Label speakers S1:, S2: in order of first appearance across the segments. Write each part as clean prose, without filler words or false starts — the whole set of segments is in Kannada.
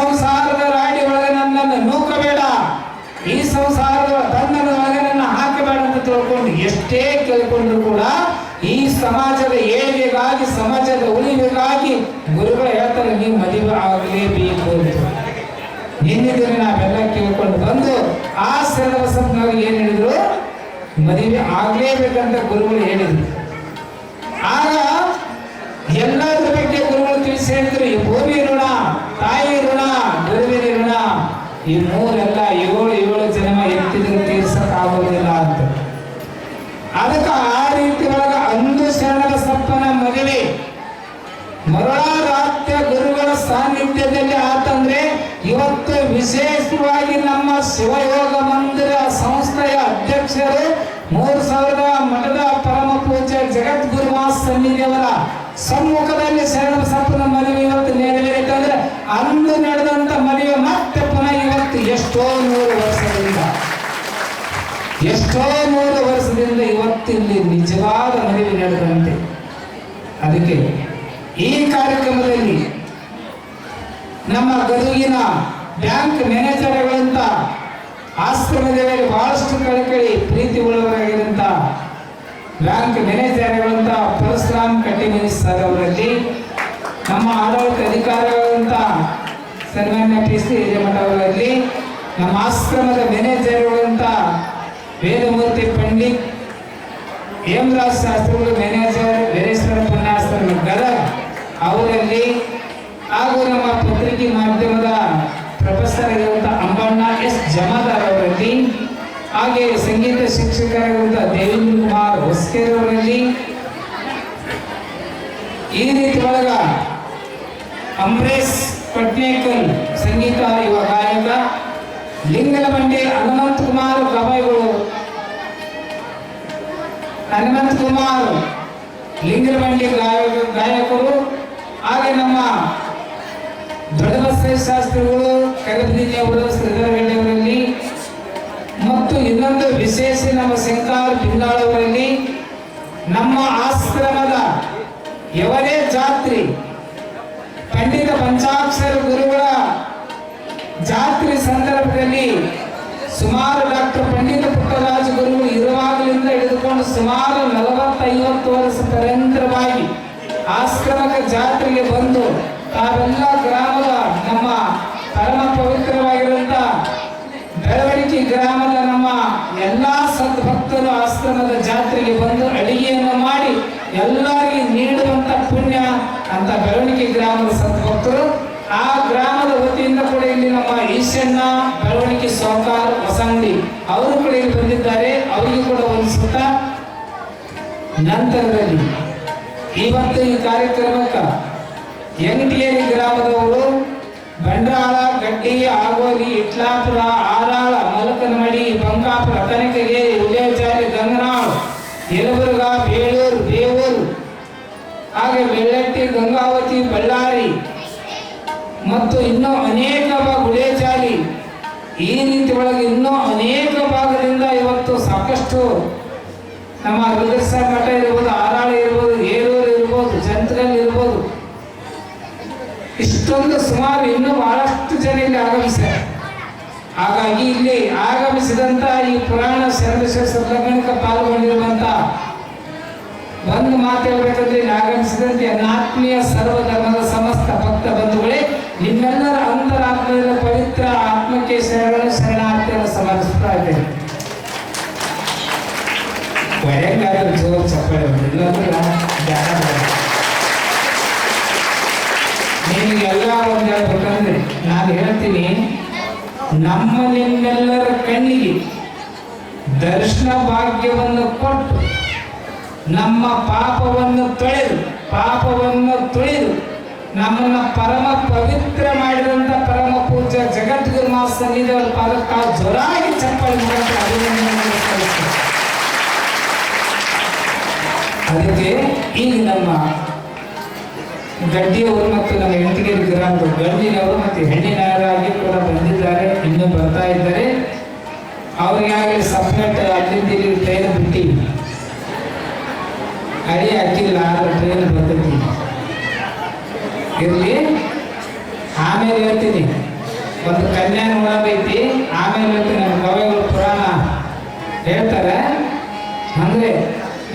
S1: ಸಂಸಾರದ ರಾಡಿ ಒಳಗೆ ನನ್ನನ್ನು ನೂಕಬೇಡ, ಈ ಸಂಸಾರದ ಬಂಧನದ ಒಳಗೆ ನನ್ನ ಹಾಕಬೇಡ ಅಂತ ತಿಳ್ಕೊಂಡು ಎಷ್ಟೇ ಕೇಳಿಕೊಂಡ್ರು ಕೂಡ ಈ ಸಮಾಜದ ಏಳಿಗೆಗಾಗಿ, ಸಮಾಜದ ಉಳಿವಿಗಾಗಿ ಗುರುಗಳು ಹೇಳ್ತಾರೆ ನೀವು ಮದುವೆ ಆಗಲೇಬೇಕು ಅಂತ. ನಿನ್ನೆ ದಿನ ನಾವೆಲ್ಲ ಕೇಳ್ಕೊಂಡು ಬಂದು ಆ ಶರಣಬಸಪ್ಪನವ್ರಿಗೆ ಏನ್ ಹೇಳಿದ್ರು, ಮದುವೆ ಆಗ್ಲೇಬೇಕಂತ ಗುರುಗಳು ಹೇಳಿದ್ರು. ಆಗ ಎಲ್ಲದ್ರ ಬಗ್ಗೆ ಗುರುಗಳು ತಿಳಿಸಿ ಹೇಳಿದ್ರು, ಈ ಭೂಮಿ ಋಣ, ತಾಯಿ ಋಣ, ಗುರುವಿನ ಋಣ, ಈ ಮೂರೆಲ್ಲ 7 ಜನ್ಮ ಎತ್ತಿದ್ರು ತೀರ್ಸಕ್ ಆಗೋದಿಲ್ಲ ಅಂತ. ಅದಕ್ಕೆ ಆ ರೀತಿ ಒಳಗ ಅಂದು ಶರಣಬಸಪ್ಪನ ಮದುವೆ ಮರುಳಾರಾಧ್ಯ ಗುರುಗಳ ಸಾನ್ನಿಧ್ಯದಲ್ಲಿ ಆತಂದ್ರೆ ಇವತ್ತು ವಿಶೇಷವಾಗಿ ನಮ್ಮ ಶಿವಯೋಗ ಮಂದಿರ ಸಂಸ್ಥೆಯ ಅಧ್ಯಕ್ಷರು 3000 ಮಠದ ಪರಮ ಪೂಜ್ಯ ಜಗದ್ಗುರು ಸನ್ನಿಧಿಯವರ ಸಮ್ಮುಖದಲ್ಲಿ ಶರಣಬಸಪ್ಪನ ಮದುವೆ ಇವತ್ತು ನೆರವೇರಿತಂದ್ರೆ ಅಂದು ನಡೆದಂತ ಮದುವೆ ಮತ್ತೆ ಪುನಃ ಇವತ್ತು ಎಷ್ಟೋ 100 ವರ್ಷದಿಂದ ಇವತ್ತಿಲ್ಲಿ ನಿಜವಾದ ಮದುವೆ ನಡೆದಂತೆ. ಅದಕ್ಕೆ ಈ ಕಾರ್ಯಕ್ರಮದಲ್ಲಿ ನಮ್ಮ ಗದುಗಿನ ಬ್ಯಾಂಕ್ ಮ್ಯಾನೇಜರ್ಗಳಂತ ಆಶ್ರಮದಲ್ಲಿ ಬಹಳಷ್ಟು ಕಳಕಳಿ ಪ್ರೀತಿ ಉಳ್ಳವರಾಗಿರುವಂತ ಬ್ಯಾಂಕ್ ಮ್ಯಾನೇಜರ್ಗಳಂತ ಪರಶುರಾಮ್ ಕಟ್ಟಿಮನಿ ಸರ್ ಅವರಲ್ಲಿ, ನಮ್ಮ ಆಡಳಿತ ಅಧಿಕಾರಿಗಳಂತ ಸನ್ಮಾನ್ಯ PC ಹಿರೇಮಠ ಅವರಲ್ಲಿ, ನಮ್ಮ ಆಶ್ರಮದ ಮ್ಯಾನೇಜರ್ಗಳಂತ ವೇದಮೂರ್ತಿ ಪಂಡಿತ್, ಹೇಮರಾಜ್ ಶಾಸ್ತ್ರಿಗಳು ಮ್ಯಾನೇಜರ್, ವೀರೇಶ್ವರ ಪುಣ್ಯಾಶ್ರಮ ಗದಗ ಅವರಲ್ಲಿ, ಹಾಗೂ ನಮ್ಮ ಪತ್ರಿಕೆ ಮಾಧ್ಯಮದ ಪ್ರೊಫೆಸರ್ ಆಗಿರುವಂಥ ಅಂಬಣ್ಣ S ಜಮಾದಾರ್ ಅವರಲ್ಲಿ, ಹಾಗೆ ಸಂಗೀತ ಶಿಕ್ಷಕರಾಗಿರುವಂಥ ದೇವೇಂದ್ರ ಕುಮಾರ್ ಹೊಸ್ಕೇರ್ ಅವರಲ್ಲಿ, ಈ ರೀತಿ ಒಳಗ ಅಂಬರೀಶ್ ಪಟ್ನೇಕಲ್ ಸಂಗೀತ ಯುವ ಗಾಯಕ, ಲಿಂಗಲಬಂಡಿ ಹನುಮಂತ ಕುಮಾರ್ ಗವಾಯಿಗಳು, ಹನುಮಂತ ಕುಮಾರ್ ಲಿಂಗಲಬಂಡಿ ಗಾಯಕರು, ಹಾಗೆ ನಮ್ಮ ದೊಡ್ಡಬಸವೇಶ್ವರ ಶಾಸ್ತ್ರಿಗಳು ಕರಬದಿನಿ ಅವರು, ಶ್ರೀಧರ್ ರೆಡ್ಡಿ ಅವರಲ್ಲಿ, ಮತ್ತು ಇನ್ನೊಂದು ವಿಶೇಷ ನಮ್ಮ ಶಂಕರ್ ಬಿಂದಾಳ್ ಅವರಲ್ಲಿ, ನಮ್ಮ ಆಶ್ರಮದ ಯವರೇ ಜಾತ್ರಿ ಪಂಡಿತ ಪಂಚಾಕ್ಷರ ಗುರುಗಳ ಜಾತ್ರೆ ಸಂದರ್ಭದಲ್ಲಿ ಸುಮಾರು ಡಾಕ್ಟರ್ ಪಂಡಿತ ಪುಟ್ಟರಾಜ ಗುರುಗಳು ಇರುವಾಗಲಿಂದ ಹಿಡಿದುಕೊಂಡು ಸುಮಾರು 40-50 ವರ್ಷ ಪರ್ಯಂತರವಾಗಿ ಆಶ್ರಮಕ ಜಾತ್ರೆಗೆ ಬಂದು ತಾವೆಲ್ಲ ಗ್ರಾಮದ ನಮ್ಮ ಪರಮ ಪವಿತ್ರವಾಗಿರುವಂತ ಬೆಳವಣಿಗೆ ಗ್ರಾಮದ ನಮ್ಮ ಎಲ್ಲಾ ಸದ್ಭಕ್ತರು ಆಶ್ರಮದ ಜಾತ್ರೆಗೆ ಬಂದು ಅಡಿಗೆಯನ್ನು ಮಾಡಿ ಎಲ್ಲರಿಗೂ ನೀಡುವಂತ ಪುಣ್ಯ ಅಂತ ಬೆಳವಣಿಗೆ ಗ್ರಾಮದ ಸದ್ಭಕ್ತರು. ಆ ಗ್ರಾಮದ ವತಿಯಿಂದ ಕೂಡ ಇಲ್ಲಿ ನಮ್ಮ ಈಶಣ್ಣ ಬೆಳವಣಿಗೆ ಸೌಕಾರ್ ಹೊಸಂಗಡಿ ಅವರು ಕೂಡ ಇಲ್ಲಿ ಬಂದಿದ್ದಾರೆ. ಅವರಿಗೂ ಕೂಡ ಒಂದು ಸುತ್ತ ನಂತರದಲ್ಲಿ ಇವತ್ತು ಈ ಕಾರ್ಯಕ್ರಮಕ್ಕೆ ಯಂಗಟಿಯರಿ ಗ್ರಾಮದವರು ಬಂಡಾಳ, ಗಡ್ಡಿ, ಆಗೋಲಿ, ಇಟ್ಲಾಪುರ, ಆರಾಳ, ಮಲಕನಮಡಿ, ಬಂಕಾಪುರ, ಕನಕಗಿರಿ, ಉದಯಚಾರಿ, ಗಂಗನಾಳ್, ಯಲಬುರ್ಗಾ, ಬೇಳೂರು, ಬೇವೂರು, ಹಾಗೆ ಬೆಳ್ಳಟ್ಟಿ, ಗಂಗಾವತಿ, ಬಳ್ಳಾರಿ ಮತ್ತು ಇನ್ನೂ ಅನೇಕ ಗುಡೇಚಾಲಿ, ಈ ರೀತಿ ಒಳಗೆ ಇನ್ನೂ ಅನೇಕ ಭಾಗದಿಂದ ಇವತ್ತು ಸಾಕಷ್ಟು ನಮ್ಮ ರುದ್ರಸಾರ ಮಠ ಇರ್ಬೋದು, ಆರಾಳ ಇರ್ಬೋದು, ಏರೂರು ಇರ್ಬೋದು, ಜಂತಗಲ್ ಇರ್ಬೋದು, ಇಷ್ಟೊಂದು ಸುಮಾರು ಇನ್ನೂ ಬಹಳಷ್ಟು ಜನ ಇಲ್ಲಿ ಆಗಮಿಸ್ತಾರೆ. ಹಾಗಾಗಿ ಇಲ್ಲಿ ಆಗಮಿಸಿದಂತ ಈ ಪುರಾಣ ಶರಣಬಸವೇಶ್ವರ ಲಗ್ನಕ್ಕೆ ಪಾಲ್ಗೊಂಡಿರುವಂತ ಒಂದು ಮಾತು ಹೇಳ್ಬೇಕಂದ್ರೆ ಇಲ್ಲಿ ಆಗಮಿಸಿದಂತೆ ನನ್ನ ಆತ್ಮೀಯ ಸರ್ವಧರ್ಮದ ಸಮಸ್ತ ಭಕ್ತ ಬಂಧುಗಳೇ, ನಿಮ್ಮೆಲ್ಲರ ಅಂತರಾತ್ಮದ ಪವಿತ್ರ ಆತ್ಮಕ್ಕೆ ಶರಣಾರ್ಥಿಯನ್ನು ಸಮರ್ಪಿಸ್ತಾ ಇದ್ದೇನೆ. ವಯಂಗಾದ್ರೆ ಜೋರು ಚಪ್ಪಳೆ ನಿಮಗೆಲ್ಲ ಒಂದು ಹೇಳ್ಬೇಕಂದ್ರೆ ನಾನು ಹೇಳ್ತೀನಿ, ನಮ್ಮ ನಿಮ್ಮೆಲ್ಲರ ಕಣ್ಣಿಗೆ ದರ್ಶನ ಭಾಗ್ಯವನ್ನು ಕೊಟ್ಟು ನಮ್ಮ ಪಾಪವನ್ನು ತೊಳೆದು ನಮ್ಮನ್ನ ಪರಮ ಪವಿತ್ರ ಮಾಡಿದಂತ ಪರಮ ಪೂಜ್ಯ ಜಗದ್ಗುರು ಸನ್ನಿಧಿಯವರ ಪಾದಕ್ಕೆ ಜೋರಾಗಿ ಚಪ್ಪಾಳೆ ಮೂಲಕ ಅಭಿನಂದನೆ ಸಲ್ಲಿಸ್ತಾರೆ. ಅದಕ್ಕೆ ಈಗ ನಮ್ಮ ಗಡ್ಡಿಯವರು ಮತ್ತು ನಮ್ಮ ಯಂಗಟಿಯರಿ ಗ್ರಾಮದ ಗಂಡಿನವರು ಮತ್ತು ಹೆಣ್ಣಿನವರಾಗಿ ಕೂಡ ಬಂದಿದ್ದಾರೆ, ಇನ್ನೂ ಬರ್ತಾ ಇದ್ದಾರೆ. ಅವರಿಗಾಗಲೇ ಸಪ್ರೇಟ್ ಅಲ್ಲಿಂದ ಇಲ್ಲಿ ಟ್ರೈನ್ ಬಿಟ್ಟು ಅಡಿ ಹಾಕಿಲ್ಲ, ಆದ್ರೆ ಟ್ರೈನ್ ಬರ್ತೈತಿ. ಇರಲಿ, ಆಮೇಲೆ ಹೇಳ್ತೀನಿ. ಒಂದು ಕನ್ಯಾ ನೋಡೋದೈತಿ. ಆಮೇಲೆ ನಮ್ಮ ಗವಾಯಿಗಳು ಪುರಾಣ ಹೇಳ್ತಾರೆ. ಅಂದ್ರೆ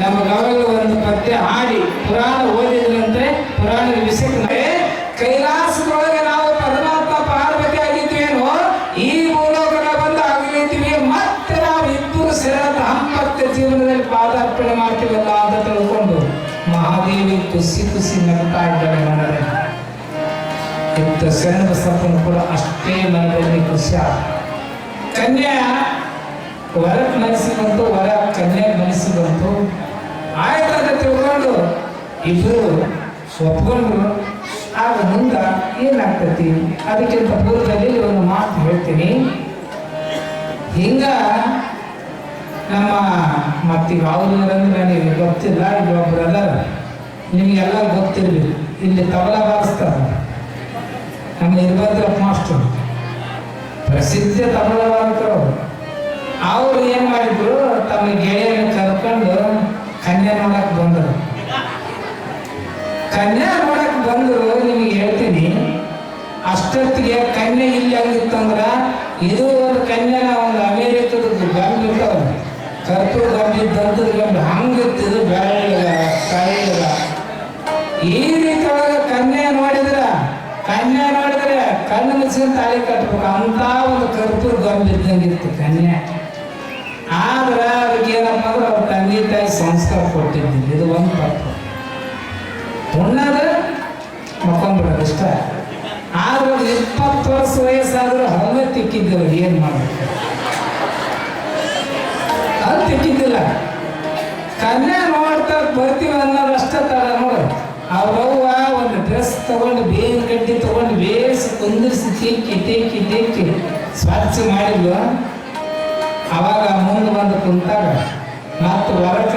S1: ನಮ್ಮ ಗವಾಯಿಗಳು ಒಂದು ಪದ್ಯ ಹಾಡಿ ಪುರಾಣ ಓದಿದ್ರಂತೆ. ಪುರಾಣದ ವಿಷಯಕ್ಕೆ ಕೈಲಾಸದೊಳಗೆ ನಾವು ಪರಮಾತ್ಮ ಪಾರ್ವತಿ ಆಗಿದ್ವೇನೋ ಈ ಭೂಲೋಕದ ಬಂದು ಆಗಿರ್ತೀವಿ. ಮತ್ತೆ ನಾವು ಇಬ್ಬರು ಸೇರ ದಾಂಪತ್ಯ ಜೀವನದಲ್ಲಿ ಪಾದಾರ್ಪಣೆ ಮಾಡ್ತೀವಲ್ಲ ಅಂತ ತಿಳ್ಕೊಂಡು ಮಹಾದೇವಿ ಖುಷಿ ಖುಷಿ ನಗ್ತಾ ಇದ್ದಾಳೆ. ನೋಡರೆ ಇತ್ತ ಶರಣಬಸಪ್ಪನ ಕೂಡ ಅಷ್ಟೇ ಮನದಲ್ಲಿ ಖುಷಿ. ಕನ್ಯಾ ವರ ಮನಸ್ಸಿ ಬಂತು, ವರ ಕನ್ಯಾ ಮನಸ್ಸಿ ಬಂತು. ಆಯ್ತಂತ ತಿಳ್ಕೊಂಡು ಇಬ್ರು ಒಪ್ಕೊಂಡ್ರು. ಆಗ ಮುಂದ ಏನಾಗ್ತತಿ ಅದಕ್ಕಿಂತ ಪೂರ್ವದಲ್ಲಿ ಒಂದು ಮಾತು ಹೇಳ್ತೀನಿ. ಹಿಂಗ ನಮ್ಮ ಮತ್ತೀಗ ಅವ್ರು ನನಗೆ ಗೊತ್ತಿಲ್ಲ. ಈಗ ಬ್ರದರ್ ನಿಮಗೆಲ್ಲ ಗೊತ್ತಿರ್ಲಿ, ಇಲ್ಲಿ ತಬಲಾ ಬಾರಿಸ್ತಾರ ನಮ್ಮ ಇರ್ಭದ್ರಪ್ಪ ಮಾಸ್ಟರ್, ಪ್ರಸಿದ್ಧ ತಬಲಾ ಬಾರಕರು. ಅವ್ರು ಏನ್ ಮಾಡಿದ್ರು, ತಮ್ಮ ಗೆಳೆಯರನ್ನ ಕರ್ಕೊಂಡು ಕನ್ಯಾ ನೋಡಕ್ ಬಂದರು. ಕನ್ಯಾ ನೋಡಕ್ ಬಂದ್ರು. ನಿಮಗೆ ಹೇಳ್ತೀನಿ, ಅಷ್ಟೊತ್ತಿಗೆ ಕನ್ಯೆ ಇಲ್ಲಿ ಹಂಗಿತ್ತಂದ್ರ ಇದು ಒಂದು ಕನ್ಯಾನ ಒಂದು ಅಮೇರಿಕದ ಗಂಡು ಇರ್ತಾವ, ಕರ್ಪೂರ ಗಂಡು ಗಂಡು ಹಂಗಿತ್ತಿದ್ದು ಬೆಳಗ ಕಳೆಗ. ಈ ರೀತಿ ಒಳಗೆ ಕನ್ಯಾ ನೋಡಿದ್ರೆ ಕಣ್ಣು ಮುಚ್ಚಿನ ತಾಳಿ ಕಟ್ಬೇಕು ಅಂತ ಒಂದು ಕರ್ಪೂರ ಗಂಡು ಇದ್ದಂಗಿತ್ತು ಕನ್ಯಾ. ಆದ್ರೆ ಅದಕ್ಕೆ ಏನಪ್ಪ ಅಂದ್ರೆ ಅವ್ರ ತಂದೆ ತಾಯಿ ಸಂಸ್ಕಾರ ಕೊಟ್ಟಿದ್ದಿಲ್ಲ. ಇದು ಒಂದು ತಪ್ಪು. ಉಣ್ಣದ ಮಕ್ಕೊಂಡ್ಬಿಡೋದು ಇಷ್ಟ. ಆದ್ರೆ 20 ವರ್ಷ ವಯಸ್ಸಾದ್ರೂ ಹಲ್ಲೆ ತಿಕ್ಕಿದ್ದಿಲ್ಲ. ಏನ್ ಮಾಡ್ಬೇಕು, ಅದು ತಿಕ್ಕಿದ್ದಿಲ್ಲ. ಕನ್ಯಾ ನೋಡ್ತಾ ಬರ್ತೀವಿ ಅನ್ನೋದಷ್ಟ ತರ ನೋಡು. ಅವ್ರವ್ವ ಒಂದು ಡ್ರೆಸ್ ತಗೊಂಡು ಬೇವಿನ ಗಡ್ಡಿ ತಗೊಂಡು ಬೇಯಿಸಿ ಕುಂದಿರಿಸಿ ತಿಕ್ಕಿ ಸ್ವಚ್ಛ ಮಾಡಿದ್ಲು. ಅವಾಗ ಮುಂದೆ ಬಂದು ಕುಂತಾಗ ಮತ್ತು ಹೊರಕ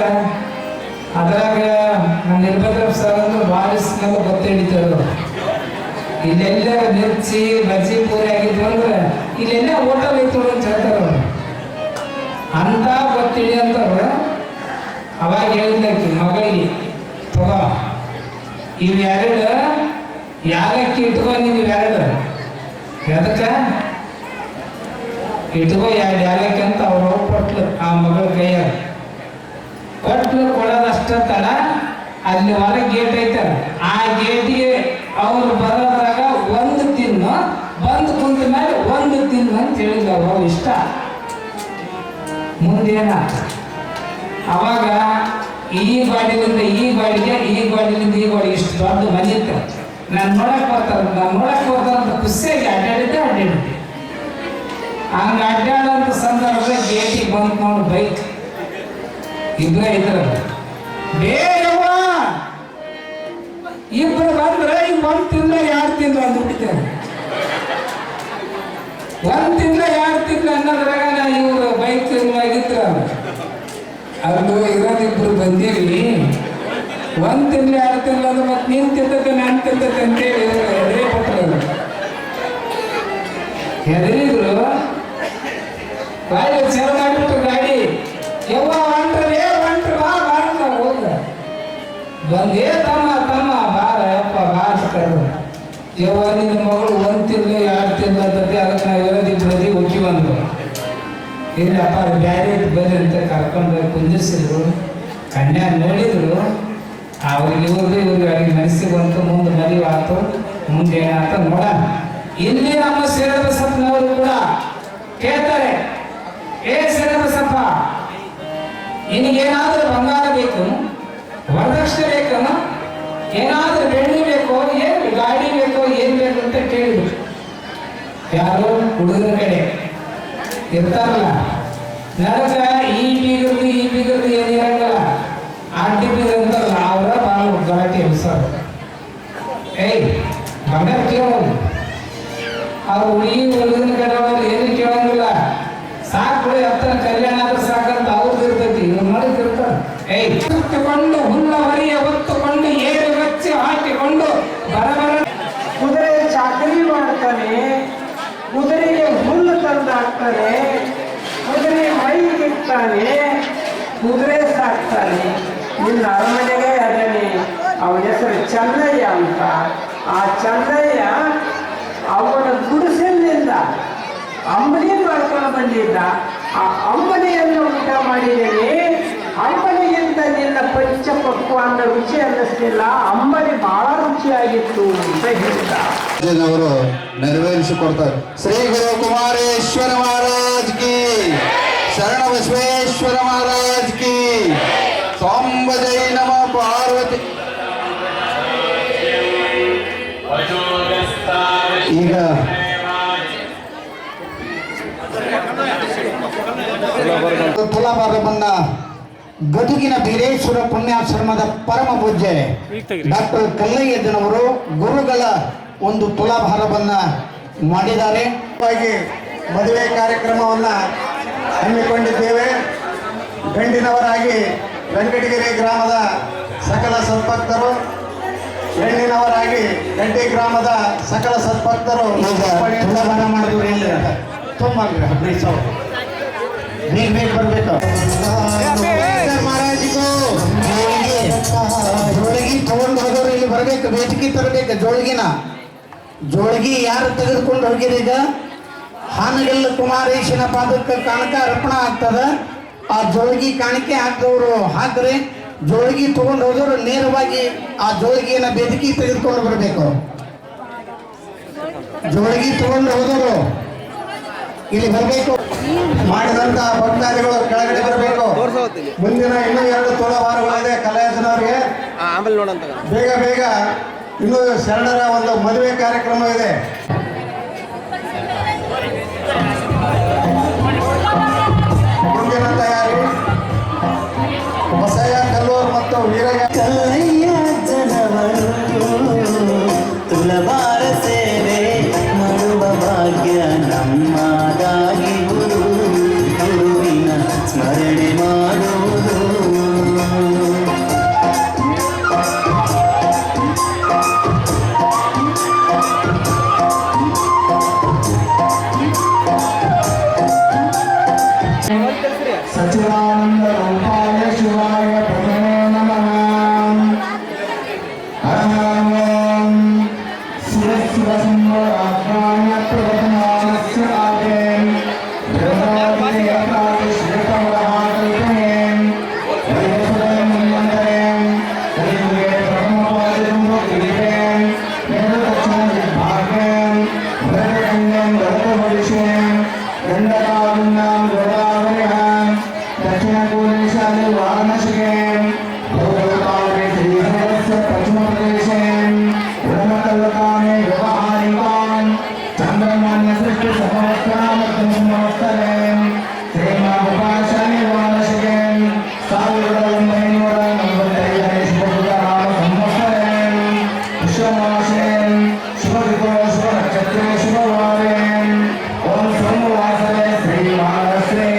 S1: ಅದ್ರಾಗ ನಮ್ಮ ನಿರ್ಭದ್ರಪ್ಪ ಸರ್ ಅಂದ್ರೆ ಭಾರಿ ಸ್ಮೆಲ್ ಗೊತ್ತ ಹಿಡಿತಾರ. ಇಲ್ಲೆಲ್ಲ ಮಿರ್ಚಿ ಬಜ್ಜಿ ಪೂರಿ ಆಗಿದ್ವು ಅಂದ್ರೆ ಇಲ್ಲೆಲ್ಲ ಹೋಟೆಲ್ ಐತೋಡು ಅಂತ ಹೇಳ್ತಾರ ಅವ್ರು. ಅಂತ ಗೊತ್ತಿಡಿ ಅಂತವ್ರು. ಅವಾಗ ಹೇಳಿದ್ಲಕ್ಕಿ ಮಗಳಿಗೆ, ತಗೋ ಇವೆರಡು ಯಾರಕ್ಕೆ ಇಟ್ಕೊ, ನೀವು ಎರಡು ಎದಕ್ಕ ಇಟ್ಕೋ ಯಾರಕ್ಕೆ ಅಂತ ಅವ್ರು ಕೊಟ್ಲು. ಆ ಮಗಳ ಕೈಯಾಗ ಕೊಟ್ಲು. ಕೊಡೋದಷ್ಟ ತಡ ಅಲ್ಲಿ ಹೊರಗೆ ಗೇಟ್ ಐತಲ್ಲ, ಆ ಗೇಟಿಗೆ ಅವ್ರು ಬರೋದ್ರಾಗ ಒಂದು ತಿನ್ನು, ಬಂದು ಕುಂತ ಮೇಲೆ ಒಂದು ತಿನ್ನು ಅಂತ ಹೇಳಿದ್ರು. ಅವ್ರು ಇಷ್ಟ. ಮುಂದೇನ ಅವಾಗ ಈ ಗಾಡಿಲಿಂದ ಈ ಗಾಡಿಗೆ, ಈ ಗಾಡಿಲಿಂದ ಈ ಗಾಡಿಗೆ ಇಷ್ಟು ದೊಡ್ಡ ಮನೆ ಇತ್ತು. ನಾನು ನೋಡಕ್ ಬರ್ತಾರಂತ ಖುಷಿಯಾಗಿ ಅಡ್ಡಾಡಿದ್ದೆ. ಹಂಗ ಅಡ್ಡಾಡೋಂಥ ಸಂದರ್ಭದಾಗ ಗೇಟಿಗೆ ಬಂದು ನೋಡಿ ಬೈಕ್ ಇಬ್ಬರೇ ಇದ್ರಲ್ಲ. ಬೇಗವ್ವ ಇಬ್ರು ಬಂದ್ರೆ ಈಗ 1 ತಿಂಗಳ 2 ತಿಂಗಳು ಅಂದ್ಬಿಟ್ಟಿದ್ದಾರೆ. 1 ತಿಂಗಳ 2 ತಿಂಗಳು ಅನ್ನೋದ್ರಾಗ ಇವರು ಬೈಕ್ ಆಗಿದ್ರ ಅದು ಇರೋದಿಬ್ರು ಬಂದೀವಿ. 1 ತಿಂಗಳು 2 ತಿಂಗಳು ಅಂದ್ರೆ ಮತ್ತೆ ನೀನ್ ತಿಂತತೆ ನಾನು ತಿಂತತೆ ಅಂತೇಳಿ ಹೆದರಿ ಕೊಟ್ಟರು. ಹೆದರಿದ್ರು. ಚೇರ ಮಾಡಿಬಿಟ್ರು ಗಾಡಿ. ಯವ್ವ ಹೊಂಟ್ರೆ ಬಾ ಬಾರ ಹೋಗ ಬಂದೇ ತಮ್ಮ ಬಾರ ಯಪ್ಪ ಬಾರ ಕರೆದು. ಯವ್ವ ನಿನ್ನ ಮಗಳು 1 ತಿಂಗಳು 2 ತಿಂಗಳು ಅಂತದೆ, ಅದಕ್ಕೆ ನಾವು ಇರೋದಿಬ್ಬರದಿ ಹೋಗಿ ಬಂದ್ರು. ಇಲ್ಲಪ್ಪ ಬ್ಯಾರೆ ಬರ್ರಿ ಅಂತ ಕರ್ಕೊಂಡು ಕುಂದಿರ್ಸಿದ್ರು. ಕನ್ಯಾ ನೋಡಿದ್ರು. ಅವ್ರಿಗೆ ಇವ್ರಿಗೆ ಅಡಿಗೆ ಮನಸ್ಸಿಗೆ ಬಂತು. ಮುಂದೆ ಮದುವೆ ಆಯ್ತು. ಮುಂದೆ ಏನಾಯ್ತು ನೋಡೋಣ. ಇಲ್ಲಿ ನಮ್ಮ ಶರಣಬಸಪ್ಪನವರು ಕೂಡ ಕೇಳ್ತಾರೆ, ಏ ಶರಣಬಸಪ್ಪ ನಿನಗೇನಾದ್ರೂ ಬಂಗಾರ ಬೇಕು, ವರದಕ್ಷಿಣೆ ಬೇಕು, ಏನಾದ್ರೂ ಬೆಳ್ಳಿ ಬೇಕೋ, ಏನು ಗಾಡಿ ಬೇಕೋ, ಏನ್ ಬೇಕು ಅಂತ ಕೇಳಿದ್ರು. ಯಾರು ಹುಡುಗನ ಕಡೆ ಇರ್ತಾರಲ್ಲ, ನನಗ ಈ ಬೀಗರ್ದು ಏನಿರಂಗಲ್ಲ, ಆಂಟಿ ಬೀಗರ್ ಅಂತಾರಲ್ಲ, ಅವರ ಭಾಳ ಗಲಾಟೆ ಎಬ್ಸೋರು. ಏಯ್ ಬಂಗಾರ ಕೇಳೋದು. ಅವ್ರು ಈ ಹುಡುಗನ ಕಡೆ ಏನು ಕೇಳಂಗಿಲ್ಲ. ಸಾಕು ಎತ್ತರ ಕಲ್ಯಾಣ ಆದ್ರೆ ಸಾಕಂತ ಅವ್ರದ್ದು ಇರ್ತೈತಿ. ಇವ್ರು ಮಾಡಿರ್ತಾರೆ. ಏಯ್ ಹೊತ್ತುಕೊಂಡು ಹುಲ್ಲ ಹೊರಿಯ ಹೊತ್ತುಕೊಂಡು ಏರು ಹಚ್ಚಿ ಹಾಕಿಕೊಂಡು ಬರಬರ
S2: ಕುದುರೆ ಚಾಕರಿ ಮಾಡ್ತಾನೆ, ಕುದುರೆಗೆ ಹುಲ್ಲು ತಂದಾಕ್ತಾನೆ, ಕುದುರೆ ಮೈಗಿಡ್ತಾನೆ, ಕುದುರೆ ಸಾಕ್ತಾನೆ. ನಿನ್ನ ಅರಮನೆಗೆ ಅದನ್ನೇ ಅವನ ಹೆಸರು ಚೆನ್ನಯ್ಯ ಅಂತ. ಆ ಚೆನ್ನಯ್ಯ ಅವನ ಗುಡಿಸಲಿನಿಂದ ಬಂದಿದ್ದ. ಆ ಅಂಬಲಿಯನ್ನು ಊಟ ಮಾಡಿದ್ದೇನೆ. ಅಂಬಲಿಗಿಂತ ನಿನ್ನ ಪಂಚಪಕ್ವಾನ್ನ ರುಚಿ ಅನ್ನಿಸ್ಲಿಲ್ಲ, ಅಂಬಲಿ ಬಹಳ ರುಚಿಯಾಗಿತ್ತು ಅಂತ ಹೇಳಿದ.
S3: ಅವರು ನೆರವೇರಿಸಿಕೊಡ್ತಾರೆ. ಶ್ರೀ ಗುರು ಕುಮಾರೇಶ್ವರ ಮಹಾರಾಜ್ ಕಿ, ಶರಣ ಬಸವೇಶ್ವರ ಮಹಾರಾಜ್ ಕಿ, ಸಾಂಬ ಜೈ ನಮ ಪಾರ್ವತಿ. ಈಗ ತುಲಾಭಾರವನ್ನ ಗದುಗಿನ ಬೀರೇಶ್ವರ ಪುಣ್ಯಾಶ್ರಮದ ಪರಮ ಪೂಜ್ಯ ಡಾಕ್ಟರ್ ಕಲ್ಲಯ್ಯಜ್ಜನವರು ಗುರುಗಳ ಒಂದು ತುಲಾಭಾರವನ್ನ ಮಾಡಿದ್ದಾರೆ. ಮದುವೆ ಕಾರ್ಯಕ್ರಮವನ್ನ ಹಮ್ಮಿಕೊಂಡಿದ್ದೇವೆ. ಗಂಡಿನವರಾಗಿ ವೆಂಕಟಗಿರಿ ಗ್ರಾಮದ ಸಕಲ ಸದ್ಭಕ್ತರು, ಹೆಣ್ಣಿನವರಾಗಿ ಗಂಟಿ ಗ್ರಾಮದ ಸಕಲ ಸದ್ಭಕ್ತರು ತುಲಾಭಾರ ಮಾಡಿದ್ರು. ತುಂಬ ಬೇಗ ಬರಬೇಕು. ಮಹಾರಾಜಿಗೂ ಜೋಳಿಗೆ ತಗೊಂಡು ಹೋದವರು ಇಲ್ಲಿ ಬರಬೇಕು, ವೇದಿಕೆ ತರಬೇಕು. ಜೋಳಿಗೆ ಯಾರು ತೆಗೆದುಕೊಂಡು ಹೋಗಿರಿ? ಈಗ ಹಾನಗಲ್ಲ ಕುಮಾರೇಶನ ಪಾದಕ್ಕೆ ಕಾಣಿಕೆ ಅರ್ಪಣ ಆಗ್ತದ. ಆ ಜೋಳಿಗೆ ಕಾಣಿಕೆ ಹಾಕಿದವರು ಹಾಕ್ರಿ. ಜೋಳಿಗೆ ತಗೊಂಡು ಹೋದವರು ನೇರವಾಗಿ ಆ ಜೋಳಿಗೆಯನ್ನ ವೇದಿಕೆ ತೆಗೆದುಕೊಂಡು ಬರಬೇಕು. ಜೋಳಿಗೆ ತಗೊಂಡು ಹೋದವರು ಇಲ್ಲಿ ಬರಬೇಕು. ಮಾಡಿದಂತ ಭಕ್ತಾದಿಗಳು ಕೆಳಗಡೆ ಬರಬೇಕು. ಮುಂದಿನ ಇನ್ನೂ 2 ತುಲಾಭಾರಗಳಿದೆ ಕಲ್ಲಯ್ಯನವರಿಗೆ. ಬೇಗ ಬೇಗ ಇನ್ನು ಶರಣರ ಒಂದು ಮದುವೆ ಕಾರ್ಯಕ್ರಮ ಇದೆ. ಮುಂದಿನ ತಯಾರಿ ಬಸಯ್ಯ ಕಲ್ಲೂರು ಮತ್ತು ವೀರಯ್ಯ
S4: ಕಲ್ಲಯ್ಯಜ್ಜನವರು ತುಲಾಭಾರ ಸೇವೆ ಮಾಡುವ ಭಾಗ್ಯ ನಮ್ಮದಾಗಿ ಗುರುವಿನ ಸ್ಮರಣೆ ಮಾಡುವುದು.
S1: ಸಚಿದಾನಂದ ರೂಪಾಯ ಶಿವಾಯ ಪ್ರಭವೇ ನಮಃ. ಹರಂ ಶಿವ ಶಿವ ಸಂವರಾತ್ಮಾಯ ಪ್ರವರ್ಧಮಾನಸ್ಯ ಆದೇಂ ಬ್ರಹ್ಮೋದಯ ಏಕಾದಶಿ ಶ್ವೇತವರಹಾಕಲ್ಪನೇಂ ವೈವಸ್ವತಂ ಮಂದರೇಂ ಕಲಿಯುಗೆ ಬ್ರಹ್ಮೋದಯಂಬೋ ಕಿರೀಟೇಂ ನಿರ್ದಕ್ಷಿಣ ವಿಭಾಗೇಂ ವರದಕನ್ಯಂ ವರದವರಿಷೇಂ ಗಂಡಕಾರುಣ್ಯಾಂ ಗೋದಾವರಿಹಾಂ ದಕ್ಷಿಣಪೂರ್ವೇಶಾಲಿ ವಾರಣಾಸಿಗೇಂ ಭೌಗೋಳಕಾವೇ ಶ್ರೀಧರಸ್ಯ ಪಶ್ಚಿಮಪ್ರದೇಶೇಂ ಬ್ರಹ್ಮಕಲ್ಲಕಾಮೇ ವ್ಯವಹಾರಿಕಾಂ ಚಂದ್ರಮಾನ್ಯ ಸೃಷ್ಟಿ ಸಮವಸ್ತ್ರಾಮಸ್ತರೇಂ ಶ್ರೀಮಾಭಾಷಾಲಿ ವಾರಣಾಸಿಗೇಂ 1945 ಶುಭಕೃತನಾಮ ಸಂವತ್ಸರೇಂ ವಿಶ್ವಮಾಸೇಂ ಶುಭದಿತೋ ಶುಭನಕ್ಷತ್ರೇ ಶುಭವಾರೇಂ ಓಂ ಸೋಮವಾಸರೆ ಶ್ರೀ ಮಹಾರಾಷ್ಟ್ರೇ